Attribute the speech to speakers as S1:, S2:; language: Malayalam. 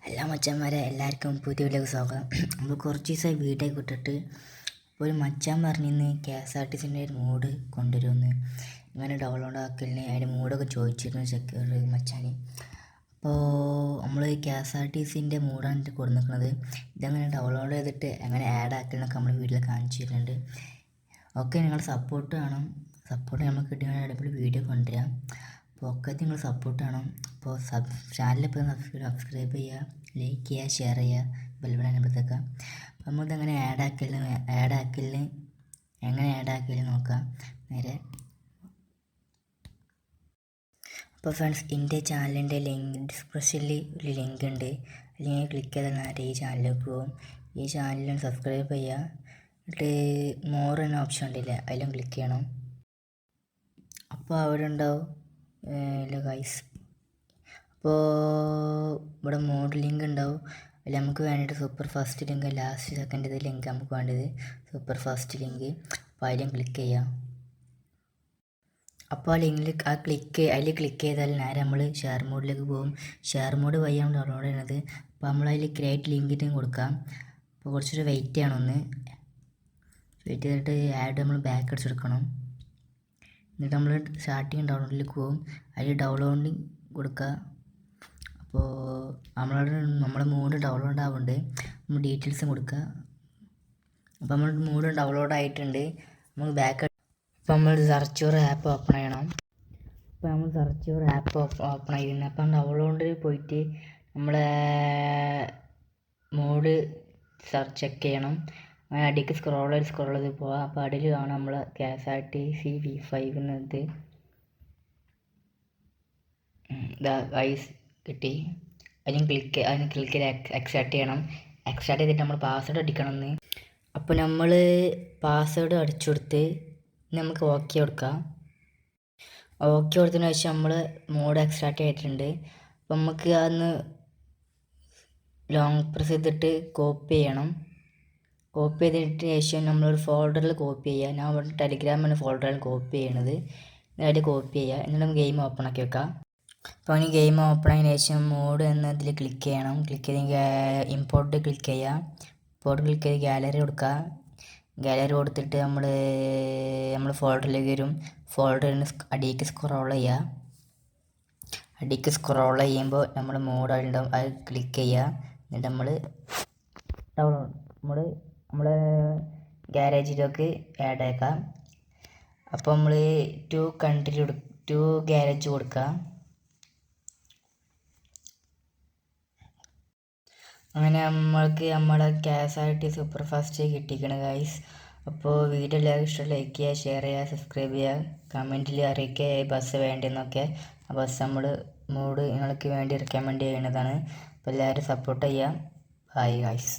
S1: എല്ലാ മച്ചാന്മാരെ എല്ലാവർക്കും പുതിയ വീഡിയോക്ക് സ്വാഗതം. നമ്മൾ കുറച്ച് ദിവസമായി വീഡിയോ ഇട്ടിട്ട് ഒരു മച്ചാൻ പറഞ്ഞിന്ന് KSRTCൻ്റെ ഒരു മോഡ് കൊണ്ടുവരുമെന്ന് ഇങ്ങനെ ഡൗൺലോഡ് ആക്കലിന് അതിൻ്റെ മോഡൊക്കെ ചോദിച്ചിരുന്നു ചെക്ക് മച്ചാൻ. അപ്പോൾ നമ്മൾ KSRTCൻ്റെ മോഡാണ് കൊടുക്കുന്നത്. ഇതങ്ങനെ ഡൗൺലോഡ് ചെയ്തിട്ട് എങ്ങനെ ആഡ് ആക്കലെന്നൊക്കെ നമ്മൾ വീഡിയോയിൽ കാണിച്ചു തരുന്നുണ്ട്. ഓക്കെ, നിങ്ങൾ സപ്പോർട്ട് വേണം. സപ്പോർട്ട് നമുക്ക് കിട്ടിയ അടിപൊളി വീഡിയോ കൊണ്ടുവരാം. അപ്പോൾ ഒക്കെ നിങ്ങൾ സപ്പോർട്ട് വേണം. അപ്പോൾ ചാനലിപ്പോൾ സബ്സ്ക്രൈബ് ചെയ്യുക, ലൈക്ക് ചെയ്യുക, ഷെയർ ചെയ്യുക, ബെൽബട്ടനടുത്തേക്ക്. അപ്പോൾ നമ്മളിതെങ്ങനെ ആഡ് ആക്കലിന് എങ്ങനെ ആഡ് ആക്കല് നോക്കാം നേരെ. അപ്പോൾ ഫ്രണ്ട്സ്, എൻ്റെ ചാനലിൻ്റെ ലിങ്ക് ഡിസ്ക്രിപ്ഷനിൽ ഒരു ലിങ്ക് ഉണ്ട്. അല്ലെങ്കിൽ ക്ലിക്ക് ചെയ്താൽ നേരെ ഈ ചാനലിലേക്ക് പോകും. ഈ ചാനലിൽ സബ്സ്ക്രൈബ് ചെയ്യുക. എന്നിട്ട് മോർ എന്ന ഓപ്ഷൻ ഉണ്ടല്ലേ, അതിലും ക്ലിക്ക് ചെയ്യണം. അപ്പോൾ അവിടെ ഉണ്ടാവും ഗൈസ്. അപ്പോൾ ഇവിടെ മോഡ് ലിങ്ക് ഉണ്ടാവും. അതിൽ നമുക്ക് വേണ്ടിയിട്ട് super fast link, last second link നമുക്ക് വേണ്ടത് സൂപ്പർ ഫാസ്റ്റ് ലിങ്ക്. അപ്പോൾ അതിലും ക്ലിക്ക് ചെയ്യാം. അപ്പോൾ ആ ലിങ്കിൽ അതിൽ ക്ലിക്ക് ചെയ്താൽ നേരെ നമ്മൾ ഷെയർ മോഡിലേക്ക് പോകും. ഷെയർ മോഡ് വഴിയാണ് ഡൗൺലോഡ് ചെയ്യുന്നത്. അപ്പോൾ നമ്മൾ അതിൽ ക്രിയേറ്റ് ലിങ്കിട്ടും കൊടുക്കാം. അപ്പോൾ കുറച്ചൊരു വെയിറ്റ് ചെയ്യണം, ഒന്ന് വെയിറ്റ് ചെയ്തിട്ട് ആഡ് നമ്മൾ ബാക്ക് അടിച്ചെടുക്കണം. എന്നിട്ട് നമ്മൾ സ്റ്റാർട്ടിങ് ഡൗൺലോഡിലേക്ക് പോകും. അതിൽ ഡൗൺലോഡിങ് കൊടുക്കുക. അപ്പോൾ നമ്മളെ മോഡ് ഡൗൺലോഡ് ആവുന്നുണ്ട്. നമ്മൾ ഡീറ്റെയിൽസും കൊടുക്കുക. അപ്പോൾ നമ്മൾ മോഡ് ഡൗൺലോഡ് ആയിട്ടുണ്ട്. നമുക്ക് ബാക്ക് അപ്പോൾ നമ്മൾ സെർച്ച് യുവർ ആപ്പ് ഓപ്പൺ ചെയ്യണം. അപ്പോൾ നമ്മൾ സെർച്ച് യുവർ ആപ്പ് ഓപ്പൺ ആയിരുന്നു. അപ്പം ഡൗൺലോഡിൽ പോയിട്ട് നമ്മളെ മോഡ് ചെക്ക് ചെയ്യണം. അങ്ങനെ അടിക്ക് സ്ക്രോൾ ചെയ്ത് പോവാം. അപ്പോൾ അടിയിൽ കാണാം നമ്മൾ KSRTC V5 എന്നത്. ഗൈസ് കിട്ടി. അതിന് ക്ലിക്ക് ചെയ്ത് എക്സ്ട്രാക്ട് ചെയ്യണം. എക്സ്ട്രാക്ട് ചെയ്തിട്ട് നമ്മൾ പാസ്വേഡ് അടിക്കണമെന്ന്. അപ്പോൾ നമ്മൾ പാസ്വേഡ് അടിച്ചു കൊടുത്ത് നമുക്ക് ഓക്കെ കൊടുക്കാം. ഓക്കെ കൊടുത്തതിന് ശേഷം നമ്മൾ മോഡ് എക്സ്ട്രാക്ട് ചെയ്തിട്ടുണ്ട്. അപ്പോൾ നമുക്ക് അതൊന്ന് ലോങ് പ്രസ് ചെയ്തിട്ട് കോപ്പി ചെയ്യണം. കോപ്പി ചെയ്തിട്ട് ശേഷം നമ്മളൊരു ഫോൾഡറിൽ കോപ്പി ചെയ്യുക. ഞാൻ ഇവിടെ ടെലിഗ്രാം എന്ന ഫോൾഡറിൽ കോപ്പി ചെയ്യണത്. എന്നിട്ട് കോപ്പി ചെയ്യുക. എന്നിട്ട് നമുക്ക് ഗെയിം ഓപ്പൺ ആക്കി വെക്കാം. അപ്പോൾ ഇനി ഗെയിം ഓപ്പൺ ആയതിനു ശേഷം മോഡ് എന്നതിൽ ക്ലിക്ക് ചെയ്യണം. ക്ലിക്ക് ചെയ്ത് ഇമ്പോർട്ട് ക്ലിക്ക് ചെയ്യുക. ഇമ്പോർട്ട് ക്ലിക്ക് ചെയ്ത് ഗാലറി കൊടുക്കുക. ഗാലറി കൊടുത്തിട്ട് നമ്മൾ ഫോൾഡറിലേക്ക് വരും. ഫോൾഡറിന് അടിയിലേക്ക് സ്ക്രോൾ ചെയ്യുക. അടിയിലേക്ക് സ്ക്രോൾ ചെയ്യുമ്പോൾ നമ്മൾ മോഡ് ഉണ്ടാവും, അത് ക്ലിക്ക് ചെയ്യുക. എന്നിട്ട് നമ്മൾ നമ്മളെ ഗാരേജിലേക്ക് ആഡ് ആക്കാം. അപ്പോൾ നമ്മൾ ടു ഗാരേജ് കൊടുക്കുക. അങ്ങനെ നമ്മൾക്ക് നമ്മളെ KSRTC സൂപ്പർ ഫാസ്റ്റ് കിട്ടിയിരിക്കണം ഗൈസ്. അപ്പോൾ വീഡിയോ എല്ലാവർക്കും ഇഷ്ടം ലൈക്ക് ചെയ്യുക, ഷെയർ ചെയ്യുക, സബ്സ്ക്രൈബ് ചെയ്യുക, കമൻറ്റിൽ അറിയിക്കുക ബസ് വേണ്ടിയെന്നൊക്കെ. ആ ബസ് നമ്മൾ മോഡ് നിങ്ങൾക്ക് വേണ്ടി റെക്കമെൻഡ് ചെയ്യുന്നതാണ്. അപ്പോൾ എല്ലാവരും സപ്പോർട്ട് ചെയ്യുക. Bye guys.